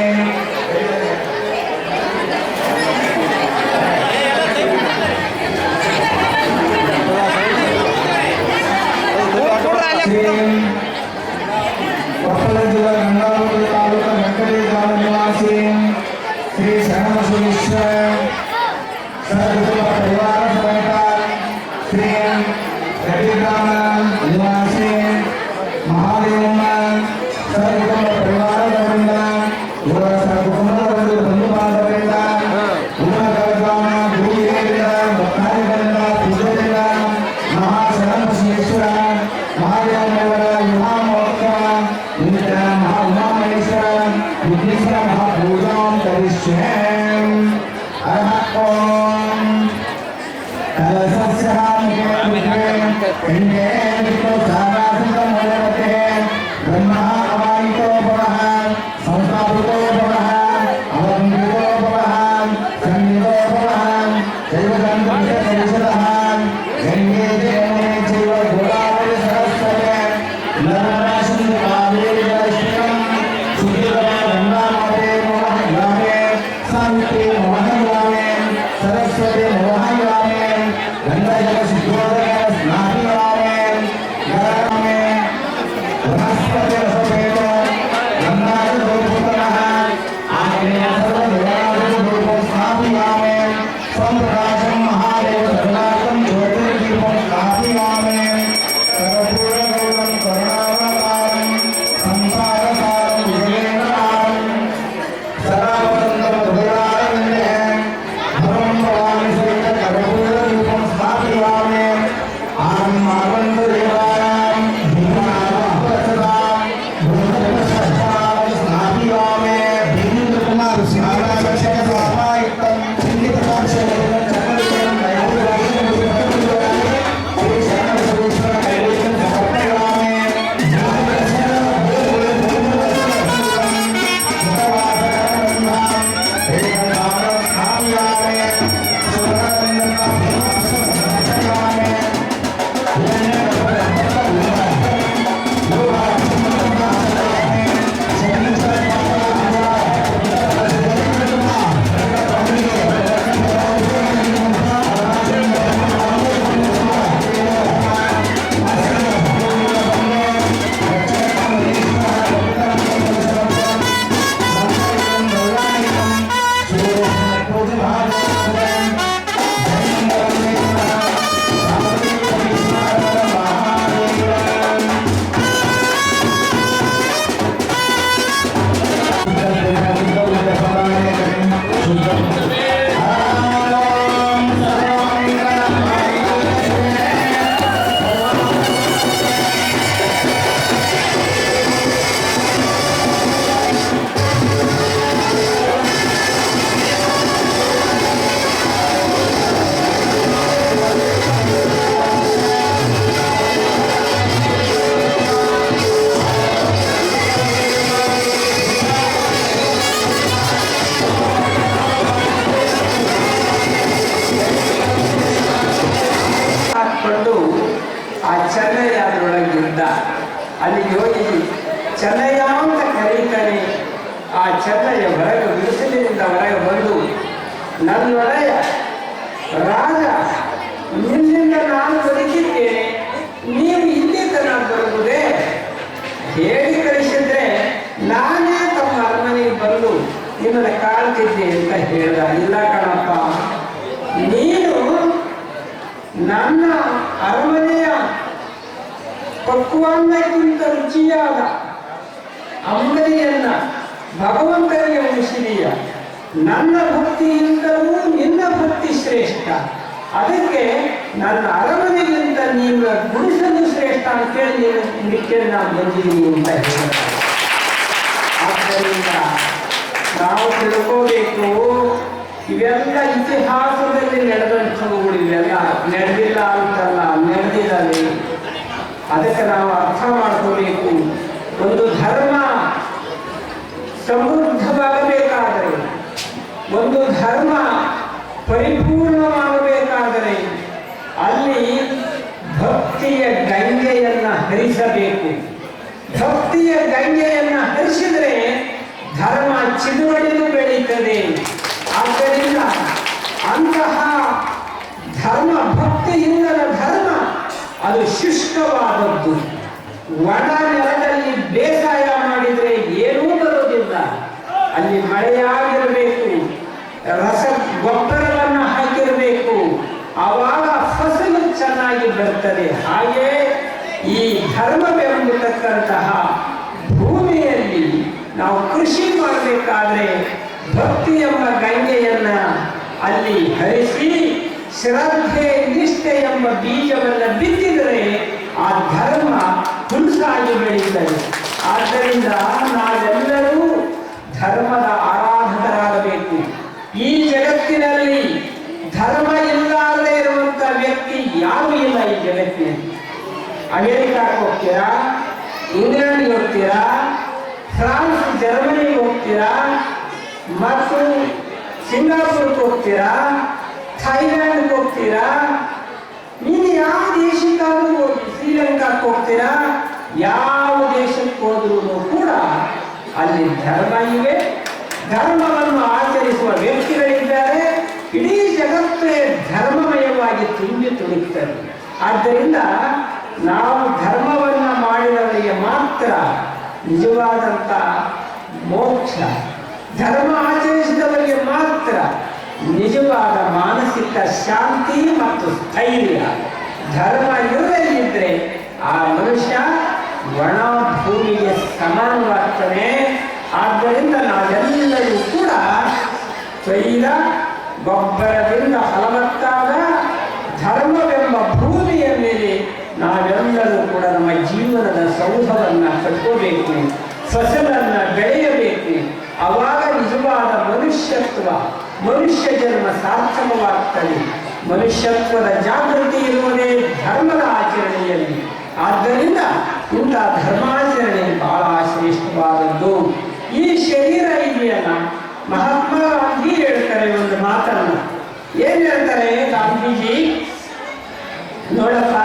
S1: ಕೊಪ್ಪಳ ಜಿಲ್ಲಾ ಗಂಗಾವತಿ ತಾಲೂಕು ವೆಂಕಟೇಶ ಗ್ರಾಮ ನಿವಾಸಿ ಶ್ರೀ ಶರಣಬಸವೇಶ್ವರ ಪರಿವಾರ ಸಮೇತ ಶ್ರೀ ಗಡಿ ಗ್ರಾಮ ನಿವಾಸಿ ಮಹಾದೇವಮ್ಮ ಸಹಕುಟುಂಬ ಪರಿವಾರದವರಿಂದ ಇವರ ಸಹಕುಟುಂಬದವರಿಂದ ಬಂಧು ಬಾಂಧವರಿಂದ ಗ್ರಾಮ ಗುರುಹಿರಿಯರಿಂದ ಭಕ್ತಾದಿಗಳಿಂದ ಪೂಜೆಯಿಂದ ಮಹಾಶರಣಬಸವೇಶ್ವರ ಮಹಾದೇವನವರ ವಿವಾಹ ಮಹೋತ್ಸವ ನಿಮಿತ್ತ ಮಹಾಉಮಾಮಹೇಶ್ವರ ವಿಘ್ನೇಶ್ವರ ಮಹಾಪೂಜಾಂ ಕರಿಷ್ಯೇಂ. ಓಂ ಸಂಸಾರ
S2: ಹೋಗಿ ಚೆನ್ನಯ್ಯ ಅಂತ ಕರೀತಾನೆ. ಆ ಚೆನ್ನಯ್ಯ ಹೊರಗೆ ಬಿಸಿಲಿನಿಂದ ಹೊರಗೆ ಬಂದು, ನನ್ನ ಒಡೆಯ ರಾಜ, ನಿನ್ನಿಂದ ನಾನು ಬದುಕಿದ್ದೇನೆ, ನೀವು ಇಲ್ಲಿ ತನಕ ಬರುವುದೇ? ಹೇಳಿ ಕಳಿಸಿದ್ರೆ ನಾನೇ ತಮ್ಮ ಅರಮನೆಗೆ ಬಂದು ನಿಮ್ಮನ್ನು ಕಾಳ್ತಿದ್ದೆ ಅಂತ ಹೇಳ್ದ. ಇಲ್ಲ ಕಣಪ್ಪ, ನೀನು ನನ್ನ ಅರಮನೆಯ ಪಕ್ವಾನ್ನಕ್ಕಿಂತ ರುಚಿಯಾದ ಅಂಬಲಿಯನ್ನ ಭಗವಂತನಿಗೆ ಉಣಿಸಿದೀಯ. ನನ್ನ ಭಕ್ತಿಯಿಂದಲೂ ನಿನ್ನ ಭಕ್ತಿ ಶ್ರೇಷ್ಠ. ಅದಕ್ಕೆ ನನ್ನ ಅರಮನೆಗಿಂತ ನೀನು ಗುಡಿಸಲು ಶ್ರೇಷ್ಠ ಅಂತೇಳಿ ನೀನು ನಿತ್ಯ ನಾನು ಬಂದಿದ್ದೀನಿ ಅಂತ ಹೇಳ್ತಾರೆ. ಆದ್ದರಿಂದ ನಾವು ತಿಳ್ಕೋಬೇಕು, ಇವೆಲ್ಲ ಇತಿಹಾಸದಲ್ಲಿ ನಡೆದಂಥವುಗಳು, ಇವೆಲ್ಲ ನಡೆದಿಲ್ಲ ಅಂತಲ್ಲ, ನಡೆದಿದ್ದಾವೆ. ಅದಕ್ಕೆ ನಾವು ಅರ್ಥ ಮಾಡ್ಕೋಬೇಕು. ಒಂದು ಧರ್ಮ ಸಮೃದ್ಧವಾಗಬೇಕಾದರೆ, ಒಂದು ಧರ್ಮ ಪರಿಪೂರ್ಣವಾಗಬೇಕಾದರೆ ಅಲ್ಲಿ ಭಕ್ತಿಯ ಗಂಗೆಯನ್ನ ಹರಿಸಬೇಕು. ಭಕ್ತಿಯ ಗಂಗೆಯನ್ನ ಹರಿಸಿದರೆ ಧರ್ಮ ಚಿಗುರೊಡೆದು ಬೆಳೀತದೆ. ಆದ್ದರಿಂದ ಅಂತಹ ಧರ್ಮ, ಭಕ್ತಿಯಿಂದಲ ಧರ್ಮ ಅದು ಶುಷ್ಕವಾದದ್ದು. ಒಣ ನೆಲದಲ್ಲಿ ಬೇಸಾಯ ಮಾಡಿದರೆ ಏನೂ ಬರೋದಿಲ್ಲ. ಅಲ್ಲಿ ಮಳೆಯಾಗಿರಬೇಕು, ರಸ ಗೊಬ್ಬರವನ್ನು ಹಾಕಿರಬೇಕು, ಆವಾಗ ಫಸಲು ಚೆನ್ನಾಗಿ ಬರ್ತದೆ. ಹಾಗೆ ಈ ಧರ್ಮವೆಂಬತಕ್ಕಂತಹ ಭೂಮಿಯಲ್ಲಿ ನಾವು ಕೃಷಿ ಮಾಡಬೇಕಾದ್ರೆ ಭಕ್ತಿ ಎಂಬ ಗಂಗೆಯನ್ನ ಅಲ್ಲಿ ಹರಿಸಿ ಶ್ರದ್ಧೆ ನಿಷ್ಠೆ ಎಂಬ ಬೀಜವನ್ನು ಬಿತ್ತಿದರೆ ಆ ಧರ್ಮ ಹುಲ್ಸಾಗಿ ಬೆಳೀತದೆ. ಆದ್ದರಿಂದ ನಾವೆಲ್ಲರೂ ಧರ್ಮದ ಆರಾಧಕರಾಗಬೇಕು. ಈ ಜಗತ್ತಿನಲ್ಲಿ ಧರ್ಮ ಇಲ್ಲದೆ ಇರುವಂತ ವ್ಯಕ್ತಿ ಯಾರೂ ಇಲ್ಲ ಈ ಜಗತ್ತಿನಲ್ಲಿ. ಅಮೆರಿಕಕ್ಕೆ ಹೋಗ್ತೀರಾ, ಇಂಗ್ಲೆಂಡ್ಗೆ ಹೋಗ್ತೀರಾ, ಫ್ರಾನ್ಸ್ ಜರ್ಮನಿಗೆ ಹೋಗ್ತೀರಾ, ಮತ್ತು ಸಿಂಗಾಪುರ್ಗೆ ಹೋಗ್ತೀರಾ, ಥೈಲ್ಯಾಂಡ್ಗೆ ಹೋಗ್ತೀರಾ, ನೀನು ಯಾವ ದೇಶಕ್ಕಾದ್ರೂ ಹೋಗಿ, ಶ್ರೀಲಂಕಾಕ್ಕೆ ಹೋಗ್ತೀರಾ, ಯಾವ ದೇಶಕ್ಕೆ ಹೋದ್ರೂ ಕೂಡ ಅಲ್ಲಿ ಧರ್ಮ ಇವೆ, ಧರ್ಮವನ್ನು ಆಚರಿಸುವ ವ್ಯಕ್ತಿಗಳಿದ್ದಾರೆ. ಇಡೀ ಜಗತ್ತೇ ಧರ್ಮಮಯವಾಗಿ ತುಂಬಿ ತುಳುಕ್ತದೆ. ಆದ್ದರಿಂದ ನಾವು ಧರ್ಮವನ್ನು ಮಾಡಿದವರಿಗೆ ಮಾತ್ರ ನಿಜವಾದಂಥ ಮೋಕ್ಷ, ಧರ್ಮ ಆಚರಿಸಿದವರಿಗೆ ಮಾತ್ರ ನಿಜವಾದ ಮಾನಸಿಕ ಶಾಂತಿ ಮತ್ತು ಸ್ಥೈರ್ಯ. ಧರ್ಮ ಇರಲಿದ್ದರೆ ಆ ಮನುಷ್ಯ ಒಣ ಭೂಮಿಗೆ ಸಮಾನವಾಗ್ತಾನೆ. ಆದ್ದರಿಂದ ನಾವೆಲ್ಲರೂ ಕೂಡ ತೈಲ ಗೊಬ್ಬರದಿಂದ ಫಲವತ್ತಾದ ಧರ್ಮವೆಂಬ ಭೂಮಿಯ ಮೇಲೆ ನಾವೆಲ್ಲರೂ ಕೂಡ ನಮ್ಮ ಜೀವನದ ಸೌಧವನ್ನು ಕಟ್ಕೋಬೇಕು, ಫಸಲನ್ನು ಬೆಳೆಯಬೇಕು. ಆವಾಗ ನಿಜವಾದ ಮನುಷ್ಯತ್ವ, ಮನುಷ್ಯ ಜನ್ಮ ಸಾರ್ಥಕವಾಗ್ತದೆ. ಮನುಷ್ಯತ್ವದ ಜಾಗೃತಿ ಇರುವುದೇ ಧರ್ಮದ ಆಚರಣೆಯಲ್ಲಿ. ಆದ್ದರಿಂದ ಇಂಥ ಧರ್ಮಾಚರಣೆ ಬಹಳ ಶ್ರೇಷ್ಠವಾದದ್ದು. ಈ ಶರೀರ ಇದೆಯಲ್ಲ, ಮಹಾತ್ಮ ಗಾಂಧಿ ಹೇಳ್ತಾರೆ ಒಂದು ಮಾತನ್ನು. ಏನ್ ಹೇಳ್ತಾರೆ ಗಾಂಧೀಜಿ? ನೋಡಪ್ಪ,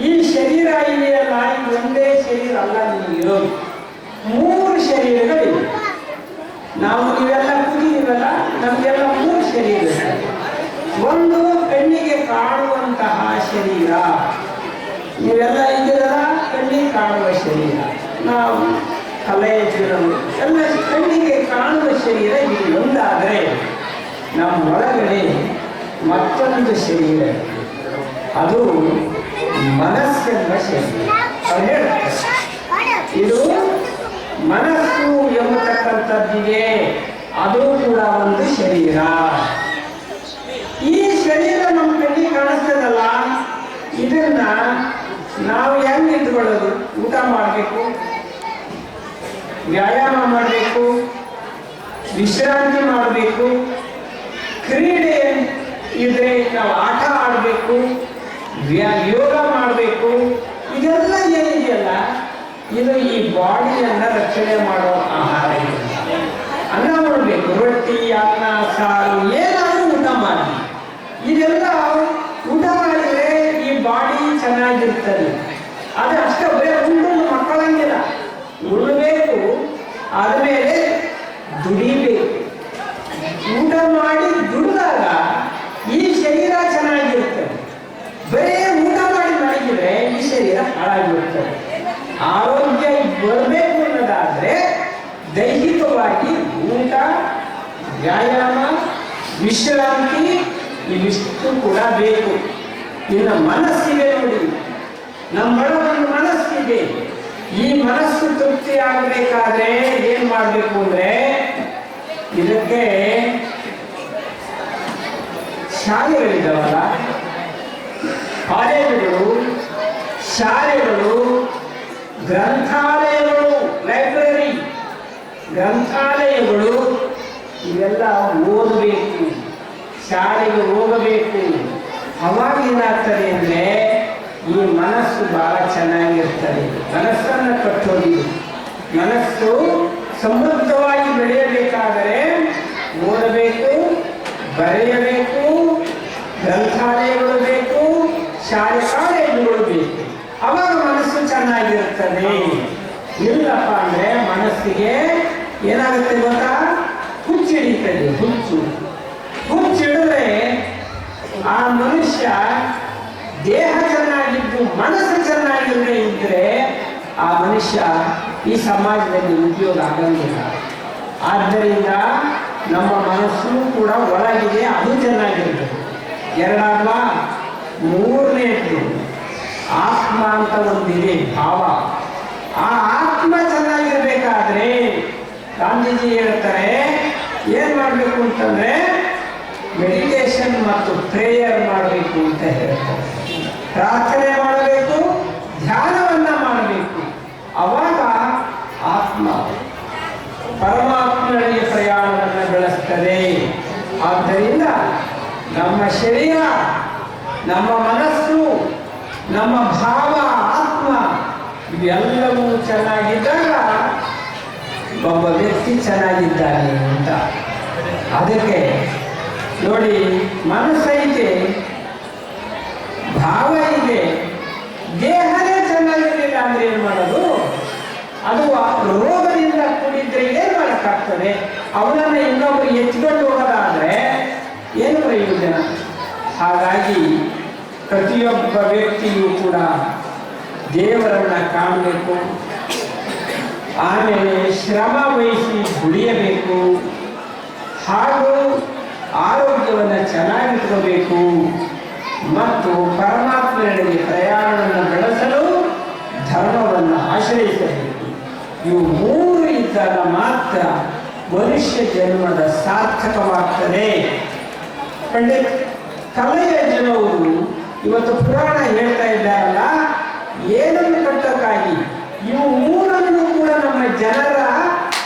S2: ಈ ಶರೀರ ಇದೆಯಲ್ಲ, ಇದು ಒಂದೇ ಶರೀರ ಅಲ್ಲ ನಿಮಗಿರೋದು, 3 ಶರೀರಗಳಿವೆ. ನಾವು ನೀವೆಲ್ಲ ಕೂತಿದ್ದೀವಲ್ಲ, ನಮಗೆಲ್ಲ 3 ಶರೀರ. ಒಂದು ಕಣ್ಣಿಗೆ ಕಾಣುವಂತಹ ಶರೀರ, ನೀವೆಲ್ಲ ಇದ್ದೀರಲ್ಲ, ಕಣ್ಣಿಗೆ ಕಾಣುವ ಶರೀರ. ನಾವು ಕಲೆಯರು ಎಲ್ಲ ಕಣ್ಣಿಗೆ ಕಾಣುವ ಶರೀರ ಇದು ಒಂದಾದರೆ, ನಮ್ಮ ಒಳಗಡೆ ಮತ್ತೊಂದು ಶರೀರ, ಅದು ಮನಸ್ಸೆಂಬ ಶರೀರ. ಅವ್ರು ಹೇಳ್ತಾರೆ, ಇದು ಮನಸ್ಸು ಎಂಬತಕ್ಕಂಥದ್ದಿದೆ, ಅದು ಕೂಡ ಒಂದು ಶರೀರ. ಈ ಶರೀರ ನಮ್ಮ ಕಣ್ಣಿಗೆ ಕಾಣಿಸ್ತದಲ್ಲ, ಇದನ್ನ ನಾವು ಹೆಂಗೆ ಇಟ್ಕೊಳ್ಳೋದು? ಊಟ ಮಾಡಬೇಕು, ವ್ಯಾಯಾಮ ಮಾಡಬೇಕು, ವಿಶ್ರಾಂತಿ ಮಾಡಬೇಕು, ಕ್ರೀಡೆ ಇದ್ರೆ ನಾವು ಆಟ ಆಡಬೇಕು, ಯೋಗ ಮಾಡಬೇಕು. ಇದೆಲ್ಲ ಏನಿದೆಯಲ್ಲ, ಇದು ಈ ಬಾಡಿಯನ್ನ ರಕ್ಷಣೆ ಮಾಡೋ ಆಹಾರ. ಅನ್ನ ಮಾಡಬೇಕು, ರೊಟ್ಟಿ, ಅನ್ನ, ಸಾರು, ಏನಾದರೂ ಊಟ ಮಾಡಿ. ಇದೆಲ್ಲ ಊಟ ಮಾಡಿದ್ರೆ ಈ ಬಾಡಿ ಚೆನ್ನಾಗಿರ್ತದೆ. ಅದು ಅಷ್ಟೇ ಬರೀ ಉಂಡು ಮಕ್ಕಳಂಗೆ ವ್ಯಾಯಾಮ, ವಿಶ್ರಾಂತಿ ಇವಿಷ್ಟು ಕೂಡ ಬೇಕು. ಇನ್ನು ಮನಸ್ಸಿಗೆ ನೋಡಿ, ನಮ್ಮೊಳಗೊಂದು ಮನಸ್ಸಿದೆ. ಈ ಮನಸ್ಸು ತೃಪ್ತಿ ಆಗಬೇಕಾದ್ರೆ ಏನ್ ಮಾಡಬೇಕು ಅಂದ್ರೆ, ಇದಕ್ಕೆ ಶಾಲೆಗಳಿದ್ದಾವಲ್ಲ, ಕಾಲೇಜುಗಳು, ಶಾಲೆಗಳು, ಗ್ರಂಥಾಲಯಗಳು, ಲೈಬ್ರರಿ, ಗ್ರಂಥಾಲಯಗಳು ಇವೆಲ್ಲ ಓದಬೇಕು, ಶಾಲೆಗೆ ಹೋಗಬೇಕು. ಅವಾಗ ಏನಾಗ್ತದೆ ಅಂದರೆ ಈ ಮನಸ್ಸು ಬಹಳ ಚೆನ್ನಾಗಿರ್ತದೆ. ಮನಸ್ಸನ್ನು ಕಟ್ಟೋದು, ಮನಸ್ಸು ಸಮೃದ್ಧವಾಗಿ ಬೆಳೆಯಬೇಕಾದರೆ ಓದಬೇಕು, ಬರೆಯಬೇಕು, ಗ್ರಂಥಾಲಯಗಳು ಬೇಕು, ಶಾಲೆ ಕಾಲೇಜುಗಳು ಬೇಕು. ಅವಾಗ ಮನಸ್ಸು ಚೆನ್ನಾಗಿರ್ತದೆ. ಇಲ್ಲಪ್ಪ ಅಂದರೆ ಮನಸ್ಸಿಗೆ ಏನಾಗುತ್ತೆ ಗೊತ್ತಾ? ಹುಚ್ಚಿಡಿತದೆ. ಹುಚ್ಚಿಡಿದ್ರೆ ಆ ಮನುಷ್ಯ ದೇಹ ಚೆನ್ನಾಗಿದ್ದು ಮನಸ್ಸು ಚೆನ್ನಾಗಿಲ್ಲದೆ ಇದ್ರೆ ಆ ಮನುಷ್ಯ ಈ ಸಮಾಜದಲ್ಲಿ ಉದ್ಯೋಗ ಆಗಂಗಿಲ್ಲ. ಆದ್ದರಿಂದ ನಮ್ಮ ಮನಸ್ಸು ಕೂಡ ಒಳಗಿದೆ, ಅದು ಚೆನ್ನಾಗಿರ್ತದೆ. ಎರಡಲ್ಲ, ಮೂರನೇದು ಆತ್ಮ ಅಂತ ಒಂದಿದೆ ಭಾವ. ಆ ಆತ್ಮ ಚೆನ್ನಾಗಿರ್ಬೇಕಾದ್ರೆ ಗಾಂಧೀಜಿ ಹೇಳ್ತಾರೆ ಏನ್ ಮಾಡಬೇಕು ಅಂತಂದ್ರೆ ಮೆಡಿಟೇಷನ್ ಮತ್ತು ಪ್ರೇಯರ್ ಮಾಡಬೇಕು ಅಂತ ಹೇಳ್ತಾರೆ. ಪ್ರಾರ್ಥನೆ ಮಾಡಬೇಕು, ಧ್ಯಾನವನ್ನ ಮಾಡಬೇಕು. ಅವಾಗ ಆತ್ಮ ಪರಮಾತ್ಮನಿಗೆ ಪ್ರಯಾಣವನ್ನು ಬೆಳೆಸ್ತದೆ. ಆದ್ದರಿಂದ ನಮ್ಮ ಶರೀರ, ನಮ್ಮ ಮನಸ್ಸು, ನಮ್ಮ ಭಾವ, ಆತ್ಮ ಇವೆಲ್ಲವೂ ಚೆನ್ನಾಗಿದ್ದಾಗ ಒಬ್ಬ ವ್ಯಕ್ತಿ ಚೆನ್ನಾಗಿದ್ದಾನೆ ಅಂತ. ಅದಕ್ಕೆ ನೋಡಿ, ಮನಸ್ಸೈತೆ, ಭಾವ ಇದೆ, ದೇಹನೇ ಚೆನ್ನಾಗಿರಲಿಲ್ಲ ಅಂದ್ರೆ ಏನು ಮಾಡೋದು? ಅದು ರೋಗದಿಂದ ಕೂಡಿದ್ರೆ ಏನು ಮಾಡೋಕ್ಕಾಗ್ತದೆ? ಅವನನ್ನು ಇನ್ನೊಬ್ಬರು ಎತ್ಕೊಂಡು ಹೋಗೋದಾದ್ರೆ ಏನು ಪ್ರಯೋಜನ? ಹಾಗಾಗಿ ಪ್ರತಿಯೊಬ್ಬ ವ್ಯಕ್ತಿಯೂ ಕೂಡ ದೇವರನ್ನ ಕಾಣಬೇಕು, ಆಮೇಲೆ ಶ್ರಮ ವಹಿಸಿ ದುಡಿಯಬೇಕು, ಹಾಗೂ ಆರೋಗ್ಯವನ್ನು ಚೆನ್ನಾಗಿಟ್ಕೋಬೇಕು ಮತ್ತು ಪರಮಾತ್ಮನಿಗೆ ಪ್ರಯಾಣವನ್ನು ಬೆಳೆಸಲು ಧರ್ಮವನ್ನು ಆಶ್ರಯಿಸಬೇಕು. ಇವು ಮೂರು ಇದ್ದಾಗ ಮಾತ್ರ ಮನುಷ್ಯ ಜನ್ಮದ ಸಾರ್ಥಕವಾಗ್ತದೆ. ಪಂಡಿತ್ ಕಲಯಜ್ಜನವರು ಇವತ್ತು ಪುರಾಣ ಹೇಳ್ತಾ ಇದ್ದಾರಲ್ಲ, ಏನನ್ನು ಕಟ್ಟಕ್ಕಾಗಿ ಇವು ಮೂರನ್ನು ಕೂಡ ನಮ್ಮ ಜನರ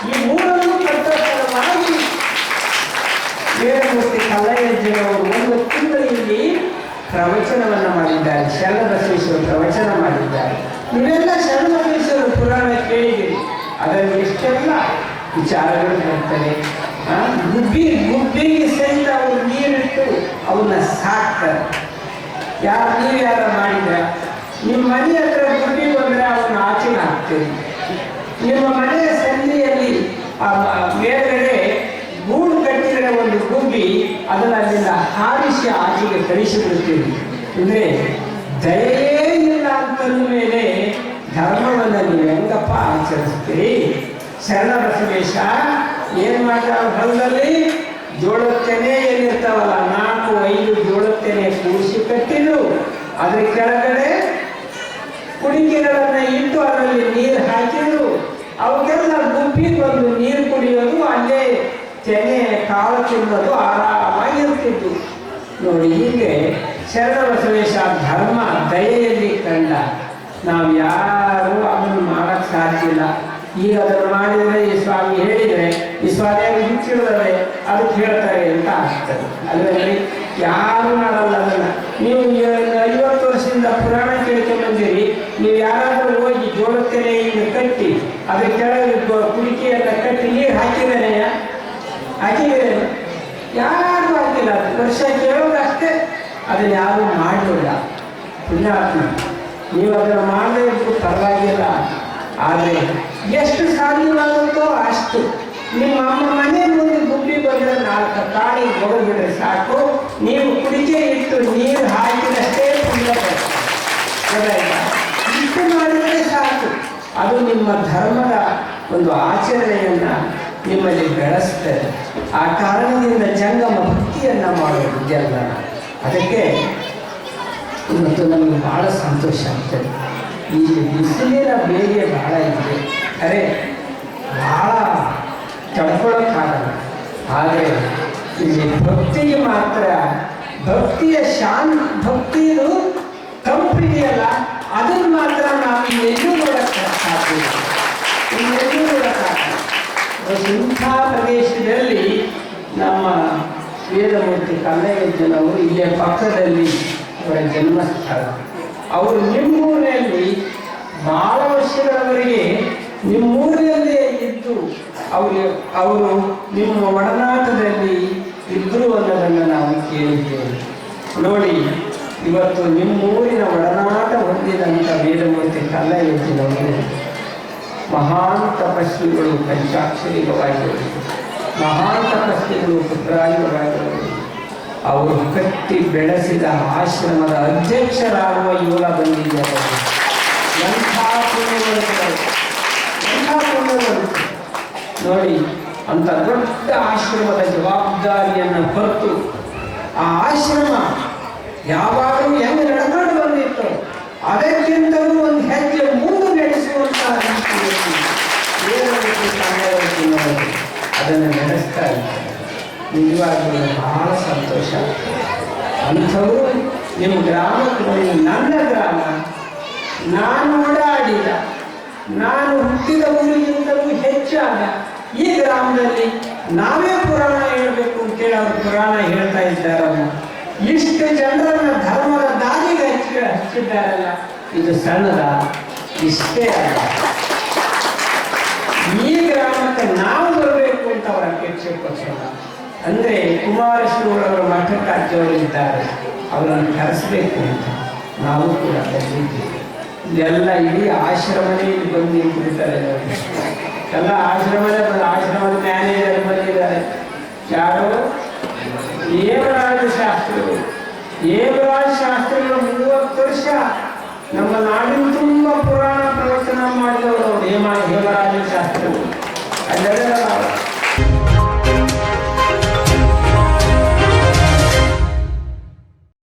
S2: ಈ ಮೂರನ್ನು ಕಟ್ಟಕ್ಕಾಗಿ ವೇದಮೂರ್ತಿ ಕಲ್ಲಯ್ಯಜ್ಜನವರು ಒಂದು ತಿಂಗಳಲ್ಲಿ ಪ್ರವಚನವನ್ನು ಮಾಡಿದ್ದಾರೆ. ಶರಣಬಸವೇಶ್ವರ ಪ್ರವಚನ ಮಾಡಿದ್ದಾರೆ. ನೀವೆಲ್ಲ ಶರಣಬಸವೇಶ್ವರ ಪುರಾಣ ಕೇಳಿದ್ದೀರಿ. ಅದರಲ್ಲಿ ಎಷ್ಟೆಲ್ಲ ವಿಚಾರಗಳು ಬರ್ತವೆ. ಗುಬ್ಬಿಗೆ ಸಹಿತ ಅವರು ನೀರಿಟ್ಟು ಅವನ್ನ ಸಾಕ್ತಾರೆ. ನೀವು ಯಾರ ಮಾಡಿದ್ರ? ನಿಮ್ಮ ಮನೆ ಹತ್ರ ಗುಬ್ಬಿ ಬಂದರೆ ಅವನ್ನ ಆಚೆಗೆ ಹಾಕ್ತೀರಿ. ನಿಮ್ಮ ಮನೆಯ ಸಂಧಿಯಲ್ಲಿ ಮೇಲ್ಗಡೆ ಗೂಡು ಕಟ್ಟಿದರೆ ಒಂದು ಗುಬ್ಬಿ ಅದನ್ನು ಅಲ್ಲಿಂದ ಹಾರಿಸಿ ಆಚೆಗೆ ಕಳಿಸಿಬಿಡ್ತೀವಿ. ಅಂದರೆ ದಯೆಯೇ ಇಲ್ಲ ಅಂತಂದ ಮೇಲೆ ಧರ್ಮವನ್ನು ನೀವು ಹೆಂಗಪ್ಪ ಆಚರಿಸ್ತೀರಿ? ಶರಣಬಸವೇಶ ಏನು ಮಾಡ್ತಾರೆ? ಹೊಲದಲ್ಲಿ ಜೋಳತ್ತೆನೆ ಏನಿರ್ತಾವಲ್ಲ, 4-5 ಜೋಳತ್ತೆನೆ ಕೂಡಿಸಿ ಕಟ್ಟಿದ್ರು. ಅದ್ರ ಕೆಳಗಡೆ ಕುಡಿಕೆಗಳನ್ನು ಇಟ್ಟು ಅದರಲ್ಲಿ ನೀರು ಹಾಕಿದ್ರು. ಅವಕ್ಕೆಲ್ಲ ಗುಬ್ಬಿ ಬಂದು ನೀರು ಕುಡಿಯೋದು, ಅಲ್ಲೇ ತೆನೆ ಕಾಳು ತಿನ್ನೋದು ಆರಾಮಾಗಿರ್ತಿದ್ದು. ನೋಡಿ, ಹೀಗೆ ಶರಣಬಸವೇಶ ಧರ್ಮ ದಯೆಯಲ್ಲಿ ಕಂಡ. ನಾವು ಯಾರು ಅದನ್ನು ಮಾಡಕ್ ಸಾಧ್ಯ ಇಲ್ಲ. ಈಗ ಅದನ್ನು ಮಾಡಿದರೆ ಈ ಸ್ವಾಮಿ ಹೇಳಿದರೆ ಈ ಸ್ವಾಮಿಯಾಗಿ ಹುಚ್ಚಿಡಿದರೆ ಅದಕ್ಕೆ ಹೇಳ್ತಾರೆ ಅಂತ ಆಗ್ತದೆ ಅಲ್ವೇ? ಯಾರು ಮಾಡಲ್ಲ ಅದನ್ನು. ನೀವು 50 ವರ್ಷದಿಂದ ಪುರಾಣ ಕೇಳ್ಕೊಂಡು ಬಂದಿರಿ. ನೀವು ಯಾರಾದರೂ ಹೋಗಿ ಜೋಳತ್ತೆನೆಯಿಂದ ಕಟ್ಟಿ ಅದ್ರ ಕೆಳಗೆ ಕುಡಿಕೆಯನ್ನು ಕಟ್ಟಿ ನೀರು ಹಾಕಿದರೆ ಯಾರು ಹಾಕಿಲ್ಲ. ವರ್ಷ ಕೇಳೋದಷ್ಟೇ, ಅದನ್ನು ಯಾರು ಮಾಡಲಿಲ್ಲ. ಪುಣ್ಯಾತ್ಮ, ನೀವು ಅದನ್ನು ಮಾಡದೇ ಇದ್ದು ಪರವಾಗಿಲ್ಲ. ಆದರೆ ಎಷ್ಟು ಸಾಧ್ಯವಾಗುತ್ತೋ ಅಷ್ಟು. ನಿಮ್ಮ ಅಮ್ಮ ಮನೆ ಮುಂದೆ ಗುಬ್ಬಿ ಬಂದರೆ 4 ಕಾಳಿಗೆ ಹೊರಬಿಟ್ರೆ ಸಾಕು. ನೀವು ಕುಡಿಕೆ ಇಟ್ಟು ನೀರು ಹಾಕಿದಷ್ಟೇ ಪುಣ್ಯ ಬರ್ತದೆ. ಇಷ್ಟು ಮಾಡಿದರೆ ಸಾಕು. ಅದು ನಿಮ್ಮ ಧರ್ಮದ ಒಂದು ಆಚರಣೆಯನ್ನು ನಿಮ್ಮಲ್ಲಿ ಬೆಳೆಸ್ತದೆ. ಆ ಕಾರಣದಿಂದ ಜಂಗಮ ಭಕ್ತಿಯನ್ನು ಮಾಡೋದು ಜನ. ಅದಕ್ಕೆ ಇವತ್ತು ನಮಗೆ ಭಾಳ ಸಂತೋಷ ಆಗ್ತದೆ. ಈ ಬಿಸಿಲಿನ ಬೇಗೆ ಭಾಳ ಇದೆ, ಅರೆ ಭಾಳ ತಡ್ಕೊಳ್ಳೋಕ್ಕಾಗಲ್ಲ. ಆದರೆ ಇಲ್ಲಿ ಭಕ್ತಿಗೆ ಮಾತ್ರ, ಭಕ್ತಿಯ ಭಕ್ತಿಯು ತಂಪಿದೆಯಲ್ಲ, ಅದನ್ನು ಮಾತ್ರ ನಾವು ಇನ್ನೆಲ್ಲೂ ನೋಡೋಕ್ಕೆ ಸಾಧ್ಯ, ಇನ್ನೆಲ್ಲೂ ನೋಡೋಕ್ಕಾಗಲ್ಲ. ಇಂಥ ಪ್ರದೇಶದಲ್ಲಿ ನಮ್ಮ ವೇದಮೂರ್ತಿ ಕಲ್ಲಯ್ಯನವರು ಇಲ್ಲೇ ಪಕ್ಕದಲ್ಲಿ ಅವರ ಜನ್ಮಸ್ಥಳ. ಅವರು ನಿಮ್ಮೂರಿನಲ್ಲಿ ಭಾಳ ವರ್ಷಗಳವರೆಗೆ ನಿಮ್ಮೂರಿನಲ್ಲೇ ಇದ್ದು ಅವರು ನಿಮ್ಮ ಒಡನಾಟದಲ್ಲಿ ಇದ್ದರು ಅನ್ನೋದನ್ನು ನಾವು ಕೇಳಿದ್ದೇವೆ. ನೋಡಿ, ಇವತ್ತು ನಿಮ್ಮೂರಿನ ಒಡನಾಟ ಹೊಂದಿದಂಥ ವೇದಮೂರ್ತಿ ಕಲ್ಲಯ್ಯನವರು ಮಹಾನ್ ತಪಸ್ವಿಗಳು, ಪಂಚಾಕ್ಷರಿಗಳಾಗಿರುವುದು, ಮಹಾನ್ ತಪಸ್ವಿಗಳು, ಪುತ್ರಾಯುಗಳಾಗಿರುವುದು. ಅವರು ಕಟ್ಟಿ ಬೆಳೆಸಿದ ಆಶ್ರಮದ ಅಧ್ಯಕ್ಷರಾಗುವ ಯೋಗ ಬಂದಿದ್ದಾರೆ. ಎಂಥ ಪುಣ್ಯವಂತರು, ಎಂಥ ಪುಣ್ಯವಂತರು ನೋಡಿ. ಅಂಥ ದೊಡ್ಡ ಆಶ್ರಮದ ಜವಾಬ್ದಾರಿಯನ್ನು ಹೊತ್ತು ಆ ಆಶ್ರಮ ಯಾವಾಗಲೂ ಹೆಂಗೆ ನಡ್ಕೊಂಡು ಬಂದಿತ್ತು ಅದಕ್ಕಿಂತಲೂ ಒಂದು ಹೆಜ್ಜೆ ಮುಂದೆ ನಡೆಸುವಂತಹ ರೀತಿಯಲ್ಲಿ ಅದನ್ನು ನಡೆಸ್ತಾ ಇದ್ದಾರೆ. ನಿಜವಾಗ್ಲೂ ಬಹಳ ಸಂತೋಷ. ಅಂಥವರು ನಿಮ್ಮ ಗ್ರಾಮಕ್ಕೆ ಬಂದು, ನನ್ನ ಗ್ರಾಮ, ನಾನು ಓಡಾಡಿದ, ನಾನು ಹುಟ್ಟಿದ ಊರಿಗಿಂತಲೂ ಹೆಚ್ಚಾದ ಈ ಗ್ರಾಮದಲ್ಲಿ ನಾವೇ ಪುರಾಣ ಹೇಳಬೇಕು ಅಂತೇಳಿ ಅವರು ಪುರಾಣ ಹೇಳ್ತಾ ಇದ್ದಾರಲ್ಲ. ಇಷ್ಟು ಜನರನ್ನ ಧರ್ಮದ ದಾರಿಗೆ ಹಚ್ಚಿದ್ದಾರಲ್ಲ, ಇದು ಸಣ್ಣದ, ಇಷ್ಟೇ ಅಲ್ಲ. ಈ ಗ್ರಾಮಕ್ಕೆ ನಾವು ಬರಬೇಕು ಅಂತ ಅವರ ಅಪೇಕ್ಷೆ ಪಕ್ಷ. ಅಂದರೆ ಕುಮಾರಶ್ರೀಗಳವರ ಮಠಕ್ಕಾಚವರು ಇದ್ದಾರೆ, ಅವರನ್ನು ಕರೆಸಬೇಕು ಅಂತ ನಾವು ಕೂಡ ಬಂದಿದ್ದೇವೆ. ಇದೆಲ್ಲ ಇಡೀ ಆಶ್ರಮನೇ ಇಲ್ಲಿ ಬಂದು ನಿಂತಿರ್ತಾರೆ. ಎಲ್ಲ ಆಶ್ರಮದ ಮ್ಯಾನೇಜರ್ ಬಂದಿದ್ದಾರೆ. ಯಾರು? ಹೇಮರಾಜ ಶಾಸ್ತ್ರಿಗಳು. ಹೇಮರಾಜ ಶಾಸ್ತ್ರಿಗಳು 30 ವರ್ಷ ನಮ್ಮ ನಾಡಿನ ತುಂಬ ಪುರಾಣ ಪ್ರವಚನ ಮಾಡಿದವರು ಹೇಮರಾಜ ಶಾಸ್ತ್ರಿಗಳು. ಅದೆಲ್ಲ